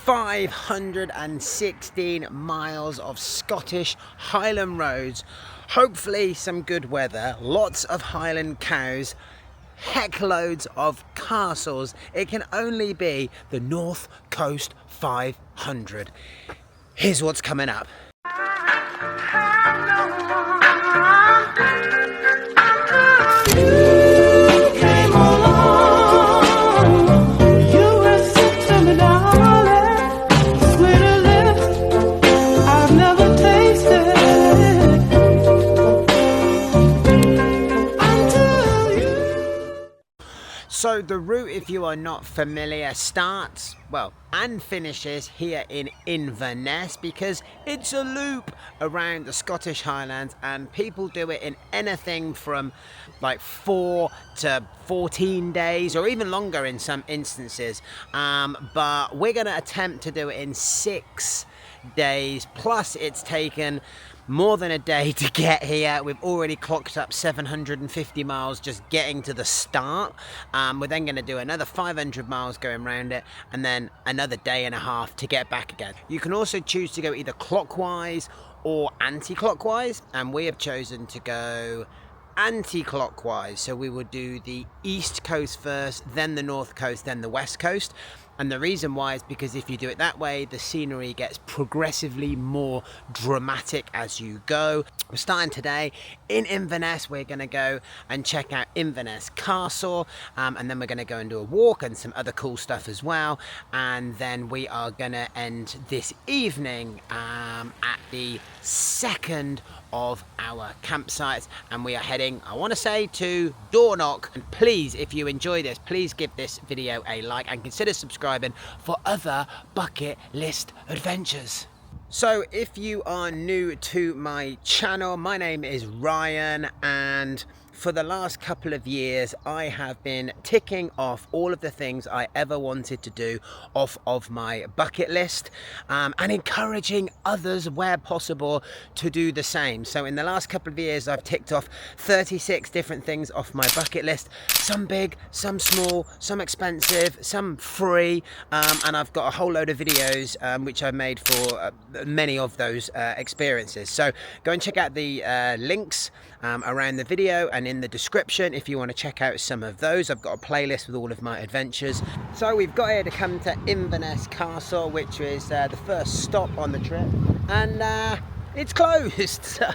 516 miles of Scottish Highland roads, hopefully some good weather, lots of Highland cows, heck loads of castles. It can only be the North Coast 500. Here's what's coming up. So the route, if you are not familiar, starts, well, and finishes here in Inverness, because it's a loop around the Scottish Highlands and people do it in anything from like 4 to 14 days or even longer in some instances. But we're going to attempt to do it in 6 days, plus it's taken more than a day to get here. We've already clocked up 750 miles just getting to the start. We're then going to do another 500 miles going around it, and then another day and a half to get back again. You can also choose to go either clockwise or anti-clockwise, and we have chosen to go anti-clockwise. So we will do the east coast first, then the north coast, then the west coast. And the reason why is because if you do it that way, the scenery gets progressively more dramatic as you go. We're starting today in Inverness. We're going to go and check out Inverness Castle, and then we're going to go and do a walk and some other cool stuff as well. And then we are going to end this evening at the second of our campsites, and we are heading, I want to say, to Durnoch. And please, if you enjoy this, please give this video a like and consider subscribing for other bucket list adventures. So if you are new to my channel, my name is Ryan, and for the last couple of years I have been ticking off all of the things I ever wanted to do off of my bucket list, and encouraging others where possible to do the same. So in the last couple of years I've ticked off 36 different things off my bucket list, some big, some small, some expensive, some free, and I've got a whole load of videos which I made for many of those experiences. So go and check out the links around the video and in the description if you want to check out some of those. I've got a playlist with all of my adventures. So we've got here to come to Inverness Castle, which is the first stop on the trip, and it's closed, so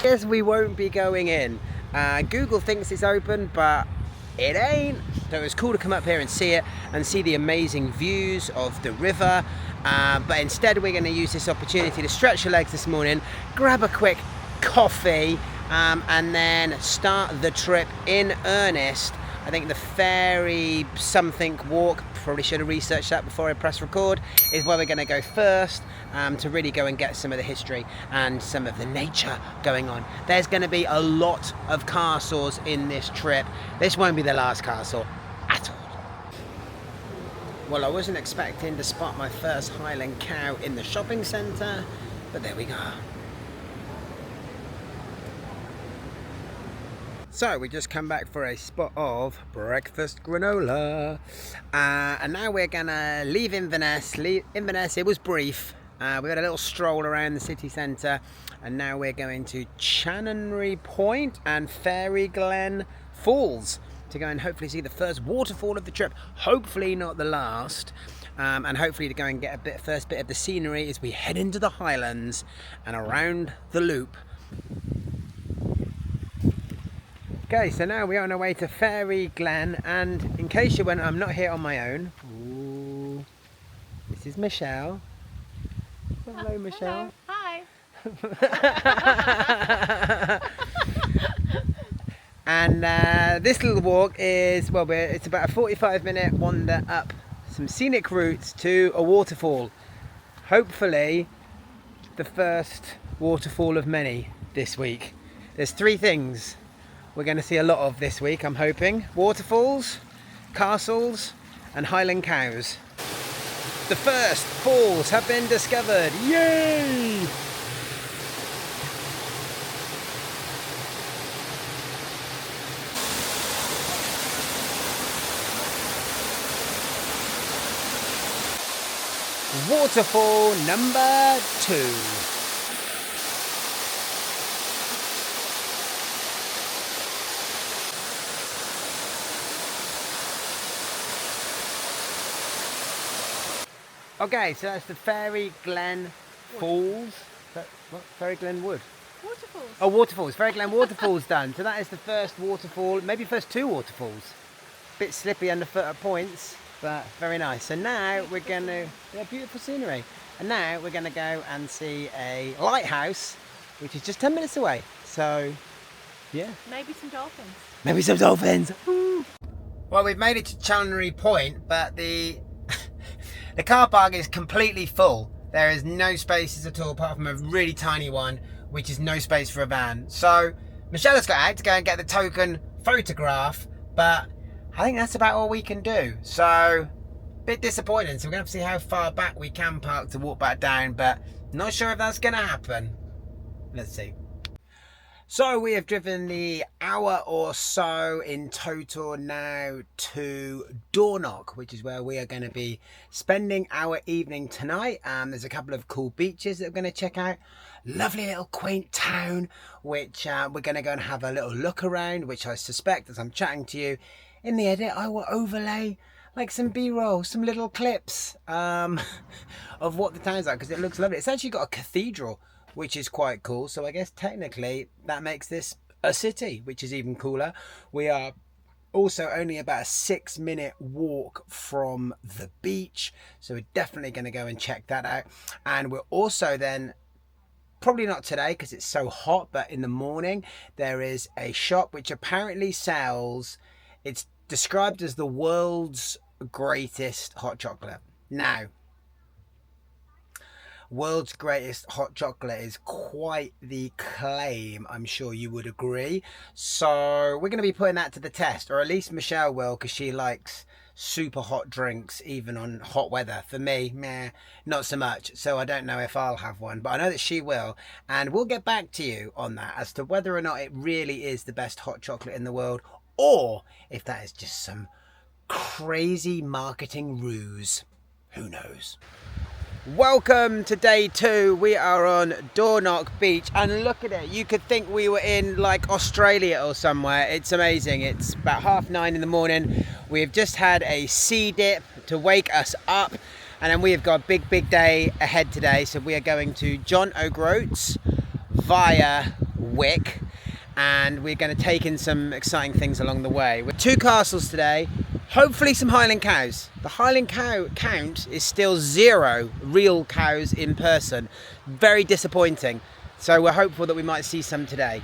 yes, we won't be going in. Google thinks it's open, but it ain't. So it was cool to come up here and see it and see the amazing views of the river, but instead we're going to use this opportunity to stretch your legs this morning, grab a quick coffee, and then start the trip in earnest. I think the ferry something walk, probably should have researched that before I press record, is where we're going to go first, to really go and get some of the history and some of the nature going on. There's going to be a lot of castles in this trip. This won't be the last castle at all. Well, I wasn't expecting to spot my first Highland cow in the shopping centre, but there we go. So we just come back for a spot of breakfast granola, and now we're gonna leave Inverness. Inverness, it was brief. We had a little stroll around the city centre, and now we're going to Chanonry Point and Fairy Glen Falls to go and hopefully see the first waterfall of the trip, hopefully not the last, and hopefully to go and get a first bit of the scenery as we head into the Highlands and around the loop. Okay, so now we're on our way to Fairy Glen, and in case you wonder, I'm not here on my own. Ooh, this is Michelle. Hello, Michelle. Hello. Hi. And this little walk is, well, it's about a 45-minute wander up some scenic routes to a waterfall. Hopefully the first waterfall of many this week. There's 3 things we're going to see a lot of this week, I'm hoping. Waterfalls, castles, and Highland cows. The first falls have been discovered. Yay! waterfall number 2. Okay, so that's the Fairy Glen Falls. What? Fairy Glen Wood? Waterfalls. Oh, waterfalls. Fairy Glen Waterfalls done. So that is the first waterfall, maybe first 2 waterfalls. Bit slippy underfoot at points, but very nice. So now we're going to, yeah, beautiful scenery. And now we're going to go and see a lighthouse, which is just 10 minutes away. So, yeah. Maybe some dolphins. Maybe some dolphins. Well, we've made it to Chanonry Point, but the car park is completely full. There is no spaces at all, apart from a really tiny one, which is no space for a van. So Michelle has got out to go and get the token photograph, but I think that's about all we can do. So a bit disappointing. So we're going to have to see how far back we can park to walk back down, but not sure if that's going to happen. Let's see. So we have driven the hour or so in total now to Durnoch, which is where we are going to be spending our evening tonight. There's a couple of cool beaches that we're going to check out. Lovely little quaint town, which we're going to go and have a little look around, which I suspect as I'm chatting to you in the edit, I will overlay like some B-roll, some little clips of what the town's like, because it looks lovely. It's actually got a cathedral, which is quite cool. So I guess technically that makes this a city, which is even cooler. We are also only about a 6-minute walk from the beach, so we're definitely going to go and check that out. And we're also then, probably not today because it's so hot, but in the morning there is a shop which apparently sells, it's described as the world's greatest hot chocolate. Now, world's greatest hot chocolate is quite the claim, I'm sure you would agree. So we're going to be putting that to the test, or at least Michelle will, because she likes super hot drinks even on hot weather. For me, meh, not so much. So I don't know if I'll have one, but I know that she will, and we'll get back to you on that as to whether or not it really is the best hot chocolate in the world, or if that is just some crazy marketing ruse. Who knows? Welcome to day 2. We are on Durnoch Beach, and look at it. You could think we were in like Australia or somewhere. It's amazing. It's about 9:30 in the morning. We've just had a sea dip to wake us up, and then we have got a big day ahead today. So we are going to John O'Groats via Wick, and we're going to take in some exciting things along the way. With 2 castles today. Hopefully some Highland cows. The Highland cow count is still 0 real cows in person. Very disappointing. So we're hopeful that we might see some today.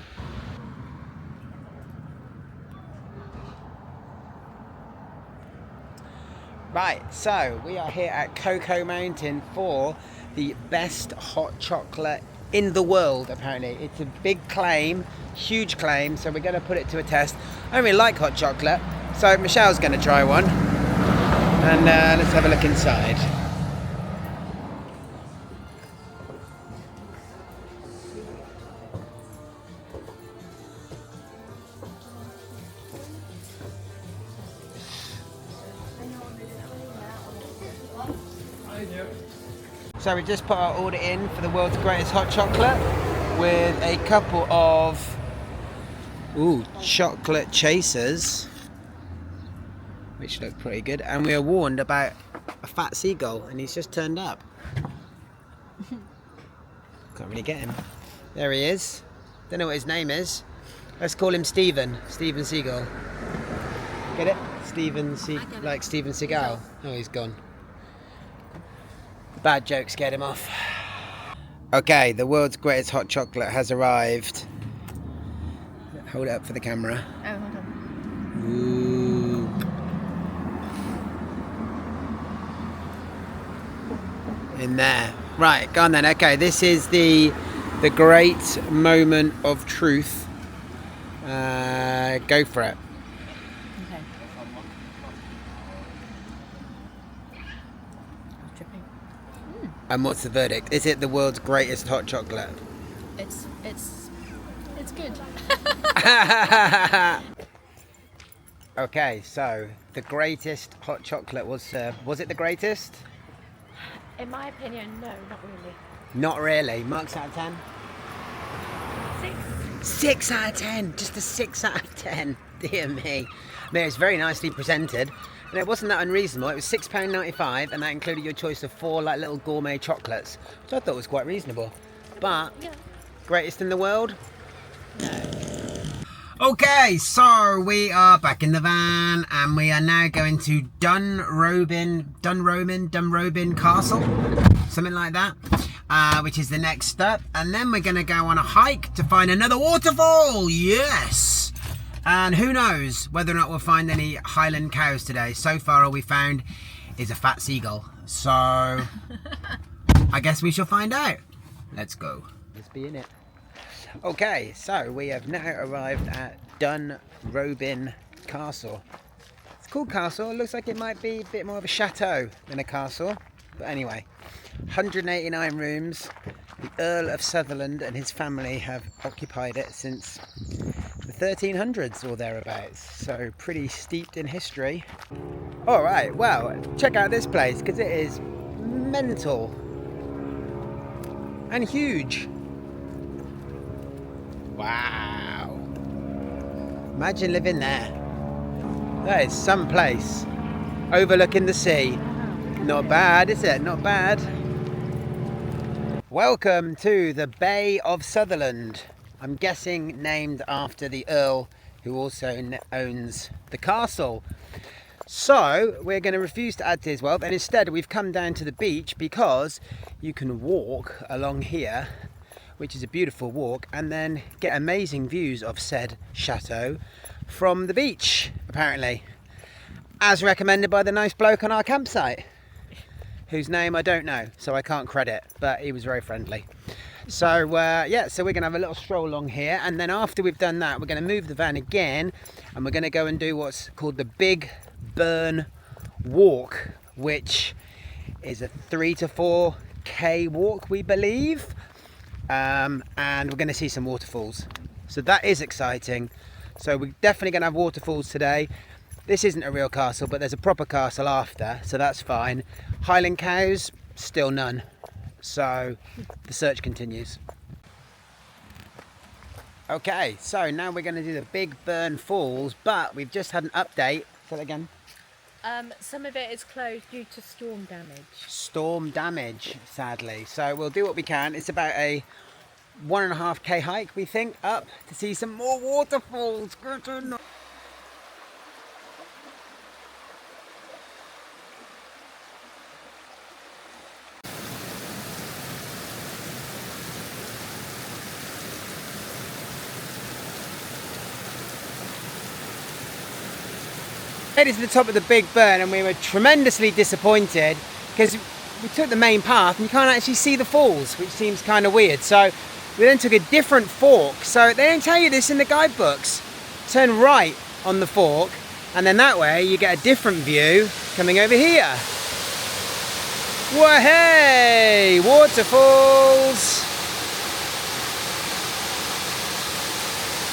Right, so we are here at Cocoa Mountain for the best hot chocolate in the world, apparently. It's a big claim, huge claim, so we're going to put it to a test. I don't really like hot chocolate, so Michelle's going to try one, and let's have a look inside. So we just put our order in for the world's greatest hot chocolate with a couple of chocolate chasers, which look pretty good, and we were warned about a fat seagull, and he's just turned up. Can't really get him. There he is. Don't know what his name is. Let's call him Steven Seagull. Get it? Steven Seagal. Oh, he's gone. Bad joke scared him off. Okay, the world's greatest hot chocolate has arrived. Hold it up for the camera. Oh, hold on. Ooh. In there. Right, go on then. Okay, this is the great moment of truth. Go for it. Okay. Dripping. And what's the verdict? Is it the world's greatest hot chocolate? It's good. Okay, so the greatest hot chocolate was served. Was it the greatest? In my opinion, no, not really. Not really. Marks out of 10? 6. 6 out of 10. Just a 6 out of 10. Dear me. I mean, it's very nicely presented. And it wasn't that unreasonable. It was £6.95, and that included your choice of 4 like little gourmet chocolates, which I thought was quite reasonable. But Yeah. greatest in the world? Okay, so we are back in the van, and we are now going to Dunrobin Castle, something like that, which is the next step. And then we're going to go on a hike to find another waterfall. Yes! And who knows whether or not we'll find any Highland cows today. So far all we found is a fat seagull. So I guess we shall find out. Let's go. Let's be in it. Okay, so we have now arrived at Dunrobin Castle. It's a cool castle. It looks like it might be a bit more of a chateau than a castle. But anyway, 189 rooms. The Earl of Sutherland and his family have occupied it since the 1300s or thereabouts. So pretty steeped in history. Alright, well, check out this place because it is mental and huge. Wow. Imagine living there. That is some place overlooking the sea. Not bad, is it? Not bad. Welcome to the Bay of Sutherland. I'm guessing named after the Earl who also owns the castle. So we're going to refuse to add to his wealth, and instead we've come down to the beach because you can walk along here, which is a beautiful walk, and then get amazing views of said chateau from the beach, apparently, as recommended by the nice bloke on our campsite, whose name I don't know, so I can't credit, but he was very friendly. So yeah, so we're gonna have a little stroll along here, and then after we've done that, we're gonna move the van again, and we're gonna go and do what's called the Big Burn Walk, which is a 3 to 4k walk, we believe. And we're going to see some waterfalls, so that is exciting. So we're definitely going to have waterfalls today. This isn't a real castle, but there's a proper castle after, so that's fine. Highland cows, still none, so the search continues. Okay, so now we're going to do the Big Burn Falls, but we've just had an update. Say that again. Some of it is closed due to storm damage. Storm damage, sadly. So we'll do what we can. It's about a 1.5k hike, we think, up to see some more waterfalls. Made it to the top of the Big Burn, and we were tremendously disappointed because we took the main path and you can't actually see the falls, which seems kind of weird. So we then took a different fork. So they don't tell you this in the guidebooks. Turn right on the fork, and then that way you get a different view coming over here. Whoa, hey, waterfalls!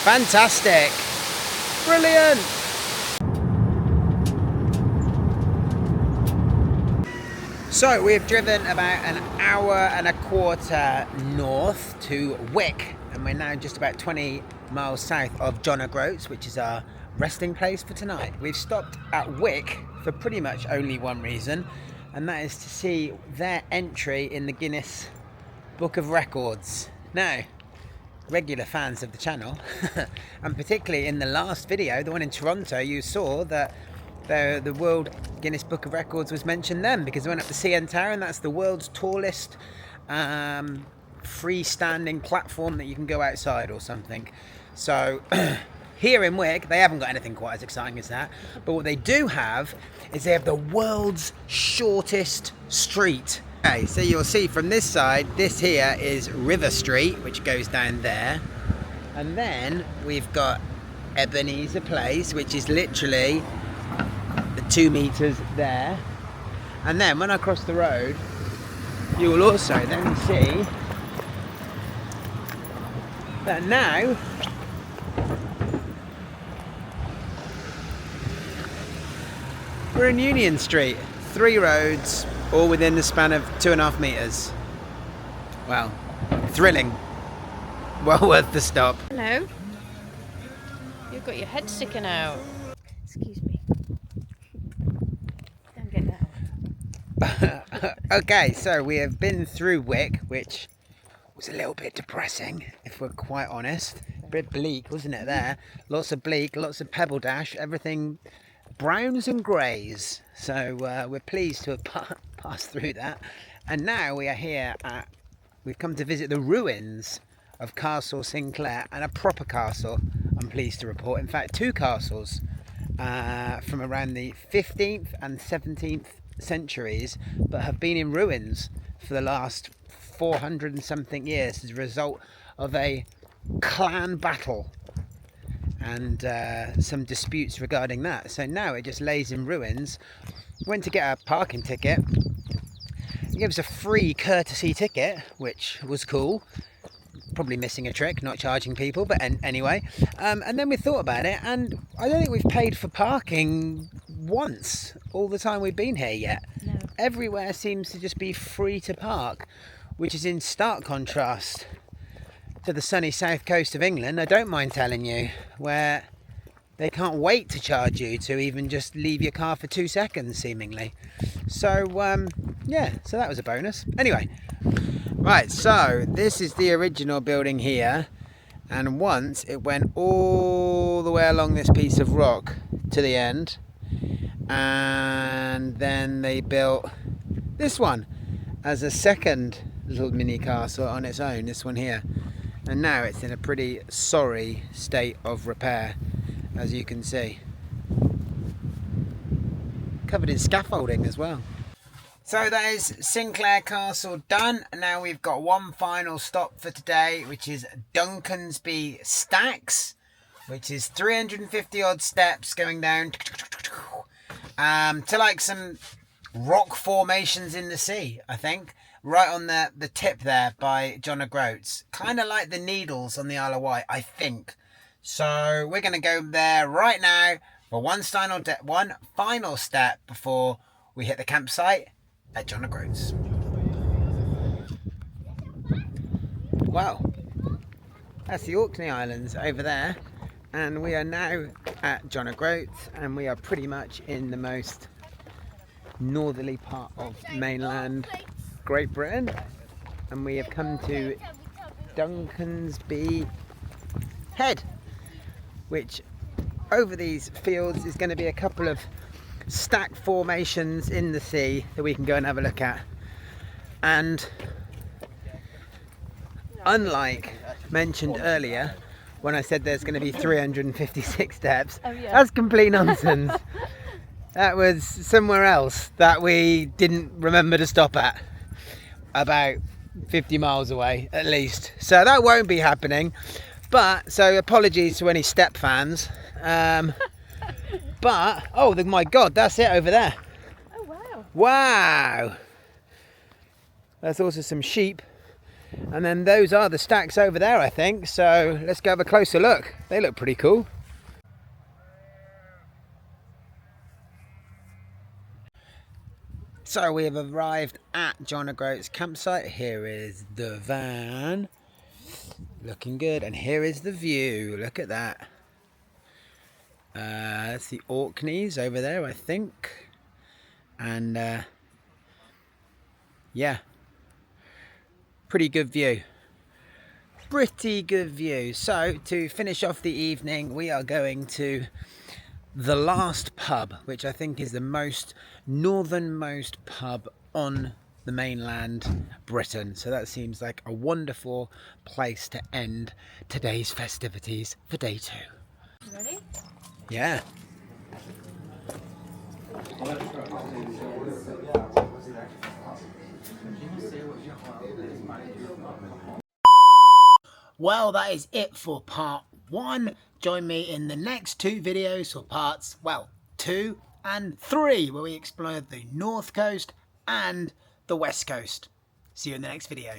Fantastic, brilliant. So we've driven about an hour and a quarter north to Wick, and we're now just about 20 miles south of John O'Groats, which is our resting place for tonight. We've stopped at Wick for pretty much only one reason, and that is to see their entry in the Guinness Book of Records. Now, regular fans of the channel, and particularly in the last video, the one in Toronto, you saw that the World Guinness Book of Records was mentioned then, because we went up the CN Tower, and that's the world's tallest freestanding platform that you can go outside or something. So here in Wick, they haven't got anything quite as exciting as that, but what they do have is they have the world's shortest street. Okay, so you'll see from this side, this here is River Street, which goes down there, and then we've got Ebenezer Place, which is literally the 2 meters there, and then when I cross the road you will also then see that now we're in Union Street. 3 roads, all within the span of 2.5 meters. Wow, thrilling. Well worth the stop. Hello. You've got your head sticking out. Excuse me. Don't get that. Okay, so we have been through Wick, which was a little bit depressing, if we're quite honest. A bit bleak, wasn't it there? Lots of bleak, lots of pebble dash, everything browns and greys. So we're pleased to have passed through that. And now we are here at, we've come to visit the ruins of Castle Sinclair, and a proper castle, I'm pleased to report. In fact, 2 castles from around the 15th and 17th centuries, but have been in ruins for the last 400 and something years as a result of a clan battle and some disputes regarding that. So now it just lays in ruins. Went to get a parking ticket. He gave us a free courtesy ticket, which was cool. Probably missing a trick, not charging people, but anyway. And then we thought about it, and I don't think we've paid for parking once all the time we've been here yet. No. Everywhere seems to just be free to park, which is in stark contrast to the sunny south coast of England, I don't mind telling you, where they can't wait to charge you to even just leave your car for 2 seconds, seemingly. So, yeah, so that was a bonus. Anyway. Right, so this is the original building here, and once it went all the way along this piece of rock to the end, and then they built this one as a second little mini castle on its own, this one here, and now it's in a pretty sorry state of repair, as you can see. Covered in scaffolding as well. So that is Sinclair Castle done. Now we've got one final stop for today, which is Duncansby Stacks, which is 350 odd steps going down to like some rock formations in the sea, I think, right on the tip there by John O'Groats, kind of like the Needles on the Isle of Wight, I think. So we're going to go there right now for one final step before we hit the campsite at John O'Groats. Well, that's the Orkney Islands over there, and we are now at John O'Groats, and we are pretty much in the most northerly part of mainland Great Britain, and we have come to Duncansby Head, which over these fields is going to be a couple of stack formations in the sea that we can go and have a look at. And unlike mentioned earlier when I said there's going to be 356 steps, that's complete nonsense. That was somewhere else that we didn't remember to stop at, about 50 miles away at least, so that won't be happening. But so apologies to any step fans. But, oh my God, that's it over there. Oh, wow. Wow. There's also some sheep. And then those are the stacks over there, I think. So let's go have a closer look. They look pretty cool. So we have arrived at John O'Groats campsite. Here is the van. Looking good. And here is the view. Look at that. That's the Orkneys over there, I think. And yeah, pretty good view. Pretty good view. So to finish off the evening, we are going to the last pub, which I think is the most northernmost pub on the mainland Britain. So that seems like a wonderful place to end today's festivities for day 2. Ready? Yeah. Well, that is it for part 1. Join me in the next 2 videos for parts, well, 2 and 3, where we explore the north coast and the west coast. See you in the next video.